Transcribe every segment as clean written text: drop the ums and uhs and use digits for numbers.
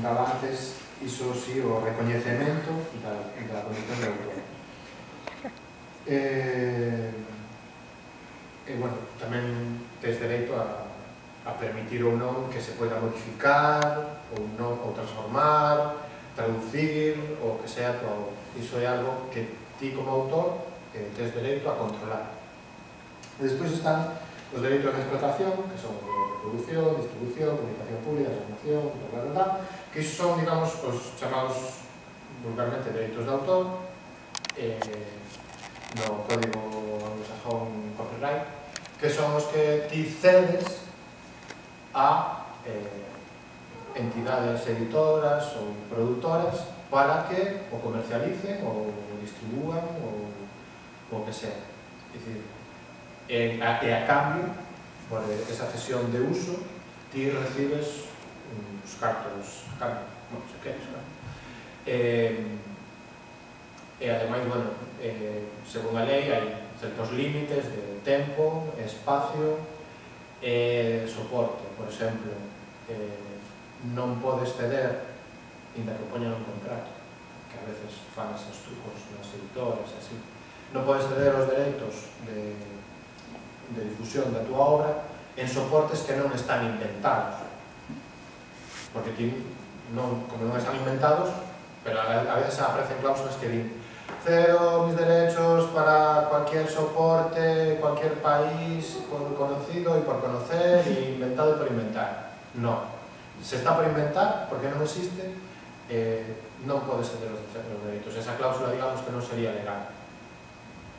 comentaba antes, iso si o recoñecemento da condición de autor. Bueno, tamén tes dereito a permitir ou non que se poida modificar ou non, ou transformar, traducir, ou que sea tu autor. Iso é algo que ti como autor tes dereito a controlar. E despois están os dereitos de explotación, que son de reproducción, distribución, comunicación pública, transformación, que iso son, digamos, os chamados vulgarmente dereitos de autor, no código anglosajón copyright, que son os que ti cedes a entidades editoras ou produtoras para que o comercialicen ou o distribúan ou o que sea. É dicir, e a cambio, por esa cesión de uso, ti recibes uns cartos a cambio, bueno, se queres, claro. E ademais, bueno, según a lei hai certos límites de tempo, espacio e soporte. Por exemplo, non podes ceder, inda que poñan un contrato, que a veces fan esos trucos nas editoras, así. Non podes ceder os dereitos de difusión da túa obra en soportes que non están inventados. Porque ti, como non están inventados, pero a veces aparecen cláusulas que din cedo mis derechos para cualquier soporte, cualquier país conocido y por conocer, y inventado y por inventar. No. Se está por inventar, porque non existe, non pode ceder os dereitos. Esa cláusula, digamos, que non sería legal.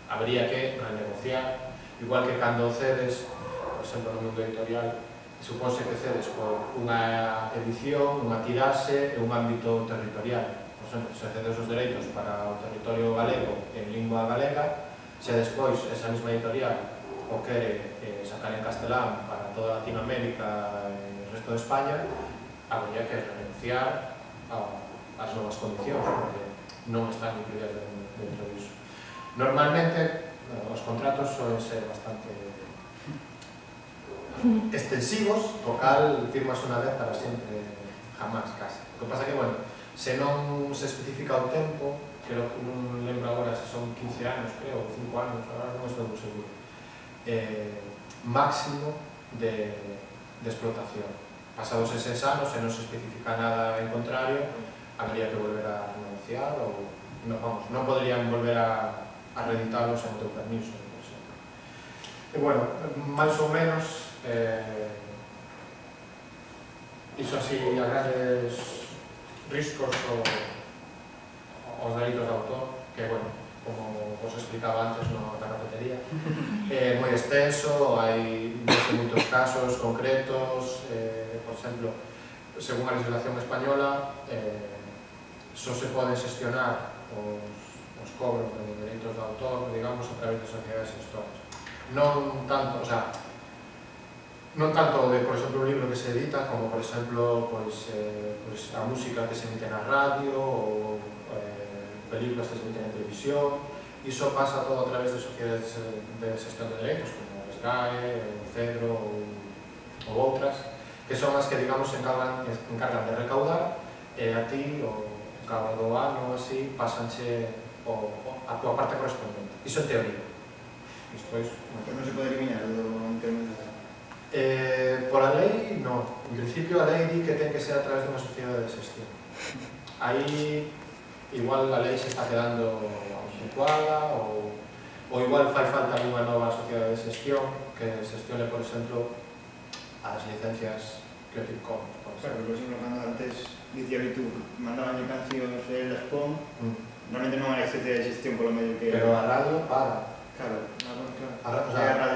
Habría que renegociar. Igual que cando cedes, por exemplo, no mundo editorial, supónse que cedes por unha edición, unha tirase e un ámbito territorial. Por exemplo, se cedes os dereitos para o territorio galego en lingua galega, se despois esa mesma editorial o quere sacar en castelán para toda Latinoamérica e o resto de España, habría que renegociar as novas condicións, porque non están incluídas dentro disso. Normalmente, os contratos suelen ser bastante extensivos, o cal firmas unha vez para sempre, jamás, casi. O que pasa que, bueno, se non se especifica o tempo, que non lembro agora se son 15 anos, creo, ou 5 anos, agora non estou moi seguro, máximo de explotación. Pasados eses anos, se non se especifica nada en contrario, habría que volver a renunciar, ou, non poderían volver a reeditarlos en o teu permiso, por exemplo. E, bueno, máis ou menos, iso así a grandes riscos os dereitos de autor, que, bueno, como vos explicaba antes na cafetería, é moi extenso, hai moitos casos concretos, por exemplo, según a legislación española, só se poden xestionar os cobros de dereitos de autor, digamos, a través de sociedades gestoras. Non tanto, o sea, non tanto de, por exemplo, un libro que se edita, como, por exemplo, a música que se emite na radio, ou películas que se emiten en televisión. Iso pasa todo a través de sociedades de xestión de dereitos, como a SGAE, o Cedro ou outras, que son as que, digamos, se encargan de recaudar, e a ti, ao cabo do ano, así, pásanche a tua parte correspondente. Iso en teoría. Despois, non se pode eliminar do intermediario? Por a lei, non. En principio, a lei di que ten que ser a través dunha sociedade de xestión. Aí, igual a lei se está quedando anticuada, ou igual fai falta unha nova sociedade de xestión que xestione, por exemplo, as licencias Creative Commons. Claro, por exemplo, cando antes dicía que tú mandaban cancións e las pon, normalmente non hai sociedade de xestión polo medio que... Pero a radio para. Claro,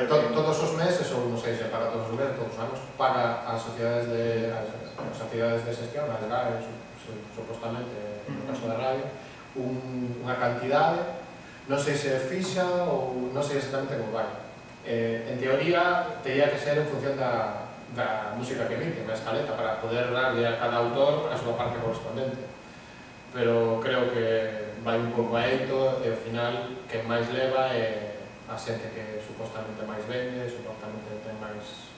todos os meses, ou non sei se para todos os meses, todos os anos, para as sociedades de xestión, as GAE, supostamente, no caso da radio, unha cantidade, non sei se é fixa ou non sei exactamente como vai. En teoría, teria que ser en función da música que emite, na escaleta, para poder darle a cada autor a súa parte correspondente. Pero creo que vai un pouco a eito e ao final quen máis leva é a xente que supostamente máis vende, supostamente ten máis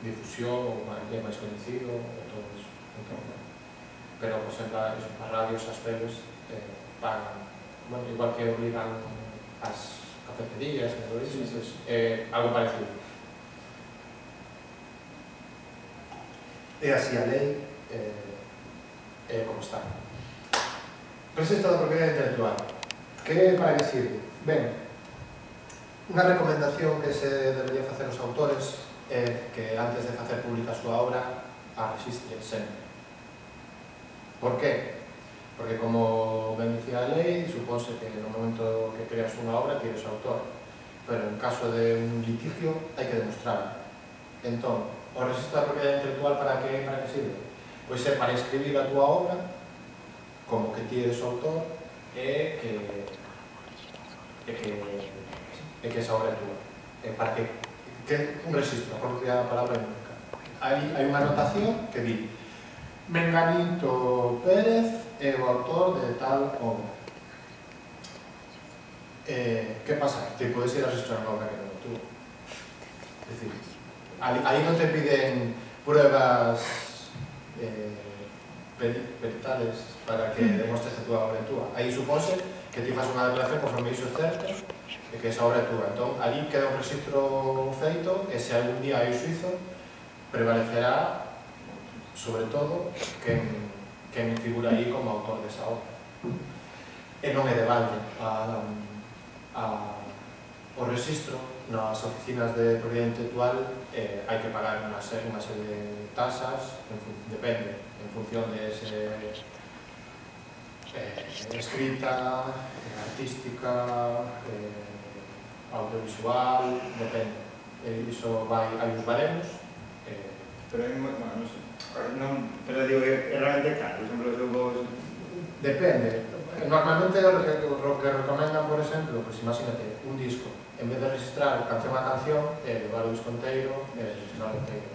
difusión, é máis coñecido, e todo iso. Pero, por exemplo, as radios, as teles, pagan, bueno, igual que obligan as cafeterías, e todo iso, algo parecido. E así a lei, como está. Registro da propiedade intelectual. Para que sirve? Ben, unha recomendación que se debería facer os autores é que antes de facer pública a súa obra a rexistre sempre. Por qué? Porque, como ben dicía a lei, supónse que no momento que creas unha obra ti eres autor, pero en caso de un litigio hai que demostrarlo. Entón, o rexistro da propiedade intelectual para que sirve? Pois é para inscribir a túa obra como que ti eres o autor e que esa obra é túa. Para que un rexistro, a propia palabra única. Hai unha anotación que di Menganito Pérez é o autor de tal obra. Que pasa? Te podes ir a registrar unha obra que non é túa. É dicir, aí non te piden pruebas peritales para que demostres que a túa obra é túa. Aí supóse que ti fas unha declaración conforme iso é certo e que esa obra é túa. Entón, ali queda un registro feito e se algún día hai xuizo, prevalecerá sobre todo quen figura aí como autor desa obra. E non é de balde o registro nas oficinas de propiedade intelectual hai que pagar unha serie de tasas, depende, en función de escrita, artística, audiovisual, depende. Iso hai uns baremos. Pero hai, bueno, non sei. Pero digo que é realmente caro, por exemplo, os vos... Depende. Normalmente o que recomendan, por exemplo, pues imagínate, un disco, en vez de registrar canción a canción, levar o disco inteiro, registrar inteiro.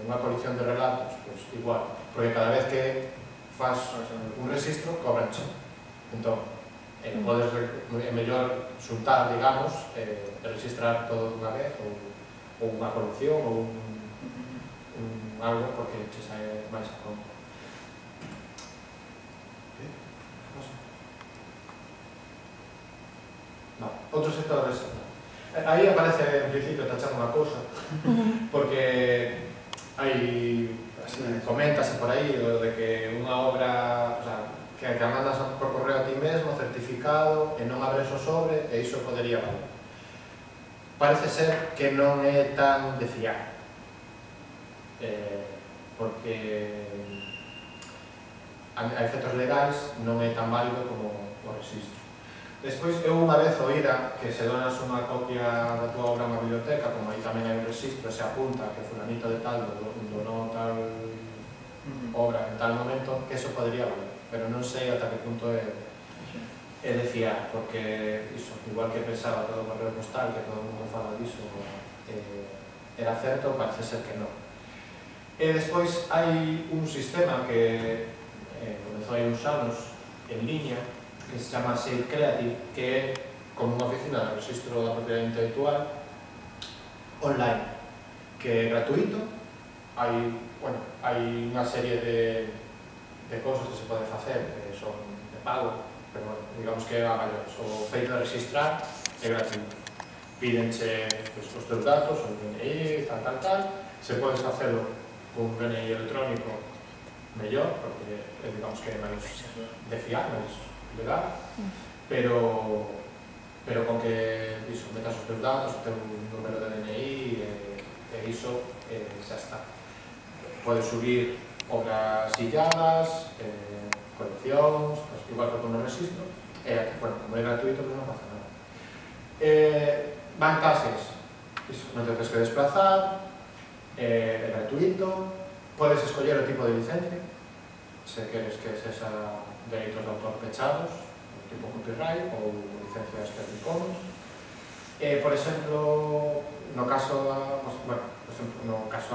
Unha colección de relatos, pues igual, porque cada vez que faz un registro, cobranche. Entón, é mellor xuntar, digamos, registrar todo dunha vez, ou unha colección, ou algo, porque se sae máis a conta. Outros sectores, aí aparece en principio tachando unha cousa, porque hai, coméntase por aí, de que unha obra, o sea, que a mandas por correo a ti mesmo, certificado, e non abres o sobre, e iso podería valer. Parece ser que non é tan de fiar. Porque a efectos legais non é tan válido como o registro. Despois, eu unha vez oíra que se donas unha copia da tua obra a unha biblioteca, como aí tamén hai un registro, se apunta que fulanito de tal donou tal obra en tal momento, que eso podría valer, pero non sei ata que punto é de fiar, porque iso, igual que pensaba todo o correo postal, que todo o mundo fala diso, era certo, parece ser que non. E despois hai un sistema que comezou hai uns anos en liña, que se chama Shape Creative, que é como unha oficina de registro da propiedade intelectual online, que é gratuito. Hai unha serie de cousas que se pode facer que son de pago, pero digamos que é a maiores. O feito de registrar é gratuito. Pídenche os teus datos, o DNI, tal, se podes facelo con un DNI electrónico mellor, porque digamos que é máis de fiar, máis legal, pero con que iso, metas os teus datos, o teu número de DNI e iso xa está. Podes subir obras illadas, coleccións, igual que con o registro, e, como é gratuito, non pasa nada. Vantaxes, non te tens que desplazar, é gratuito, podes escoller o tipo de licencia, se queres que sexa dereitos de autor pechados, tipo copyright ou licencias Creative Commons. Por exemplo, no caso da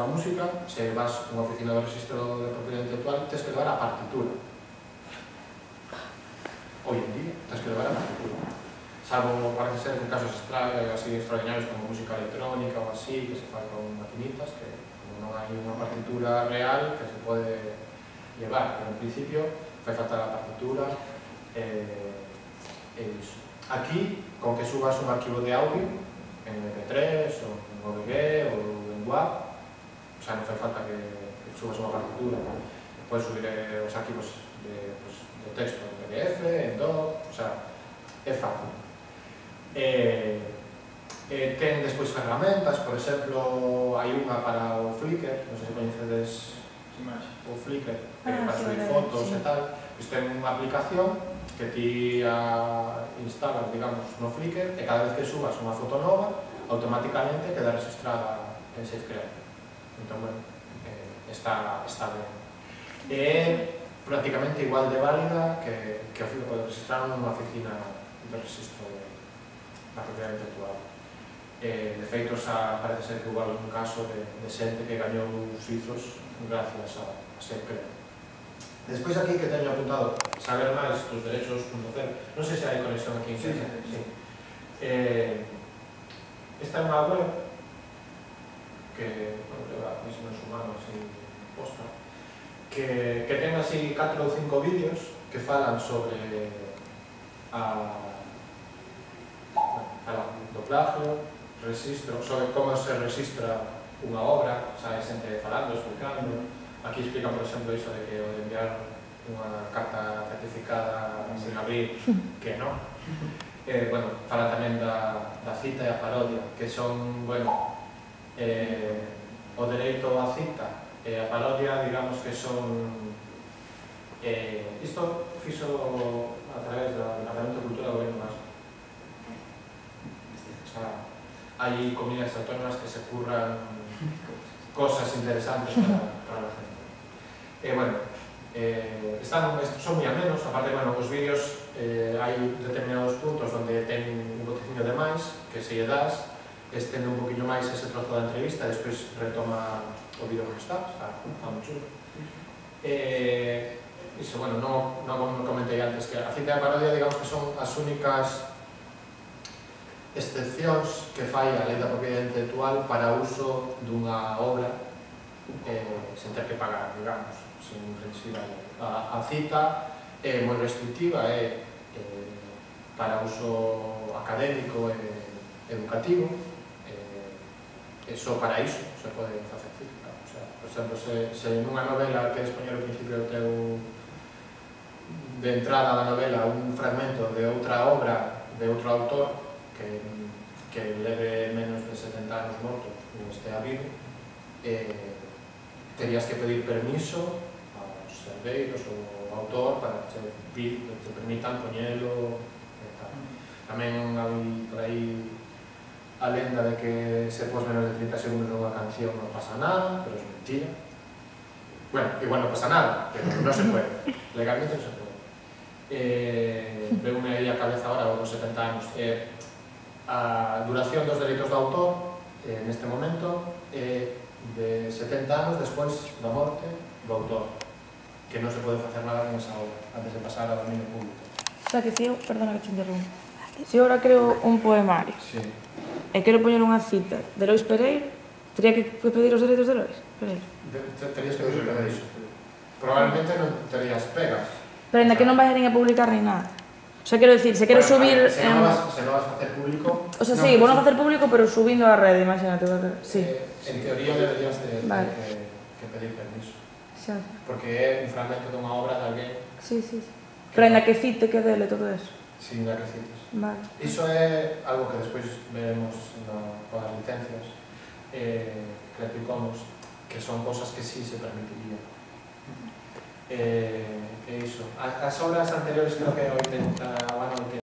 música, se vas a unha oficina de registro de propiedade intelectual, tens que levar a partitura. Hoy en día, tens que levar a partitura. Salvo, parece ser, en casos así extraordinarios como música electrónica ou así, que se fai con maquinitas, que non hai unha partitura real que se pode llevar, pero en principio fai falta a partitura e iso. Aquí, con que subas un arquivo de audio en MP3 ou en OBG ou en WAV, o sea, non fai falta que subas unha partitura, podes subir os arquivos de texto en PDF, en DOC, o sea, é fácil. Ten despois ferramentas, por exemplo, hai unha para o Flickr, non sei se coñecedes o Flickr, para subir fotos e tal. Isto é unha aplicación que ti instalas, digamos, no Flickr, e cada vez que subas unha foto nova, automáticamente queda registrada en SafeCreate. Entón, bueno, está ben. É prácticamente igual de válida que registrar nunha oficina de registro da propiedade intelectual. De feito, parece ser que houve algún caso de xente que gañou suizos gracias a SafeCreate. Despois aquí que teño apuntado saber máis dos derechos.0, non sei se hai conexión aquí en casa. Esta é unha web que leva mismos humanos e posta, que ten así 4 ou 5 vídeos que falan sobre do plagio, registro, sobre como se registra unha obra, xa hai xente falando, explicando. Aquí explica, por exemplo, iso de que o de enviar unha carta certificada sin abrir, que non. Bueno, fala tamén da cita e a parodia, que son, bueno, o dereito á cita e a parodia, digamos que son... Isto fixo a través do Departamento de Cultura do Goberno Vasco. O sea, hai comunidades autónomas que se curran cosas interesantes para a gente. Bueno, son moi amenos, aparte, bueno, os vídeos hai determinados puntos onde ten un boteciño de máis, que se lle das, estende un poquinho máis ese trozo da entrevista, despois retoma o vídeo que está moi chulo. Iso, bueno, non comentei antes que a cita e a parodia, digamos que son as únicas excepcións que fai a lei da propiedade intelectual para uso dunha obra sen ter que pagar, digamos, sin infringir a lei. A cita é moi restrictiva, é para uso académico e educativo, e só para iso se pode facer cita. O sea, por exemplo, se nunha novela queres poñer ao principio de entrada da novela un fragmento de outra obra de outro autor que leve menos de 70 anos morto non estea vivo, terías que pedir permiso aos herdeiros ou ao autor para que te permitan poñelo e tal. Tamén hai por aí a lenda de que se pos menos de 30 segundos nunha canción non pasa nada, pero é mentira. Bueno, igual non pasa nada, pero non se pode, legalmente non se pode. Veume aí a cabeza ahora aos 70 anos. A duración dos dereitos do autor neste momento é de 70 anos despois da morte do autor, que non se pode facer nada con esa obra antes de pasar ao dominio público. O sea, que se eu, perdona que te interrumpo, se eu agora creo un poemario e quero poñer unha cita de Lois Pereiro, teria que pedir os dereitos de Lois Pereiro? Terías que pedir iso. Probablemente non terías pegas. Pero ainda que non vai a nin a publicar nin nada. O sea, quero dicir, se quero subir... Se non vas a facer público... O sea, sí, vou non facer público, pero subindo a rede, imagínate. Sí. En teoría deberías de pedir permiso. Xa. Porque é un fragmento dunha obra de alguén... Sí. Pero ainda que cite, que dele todo eso. Sí, ainda que cites. Vale. Iso é algo que despois veremos con as licencias Creative Commons, que son cosas que sí se permitirían. Iso. As obras anteriores creo que 80,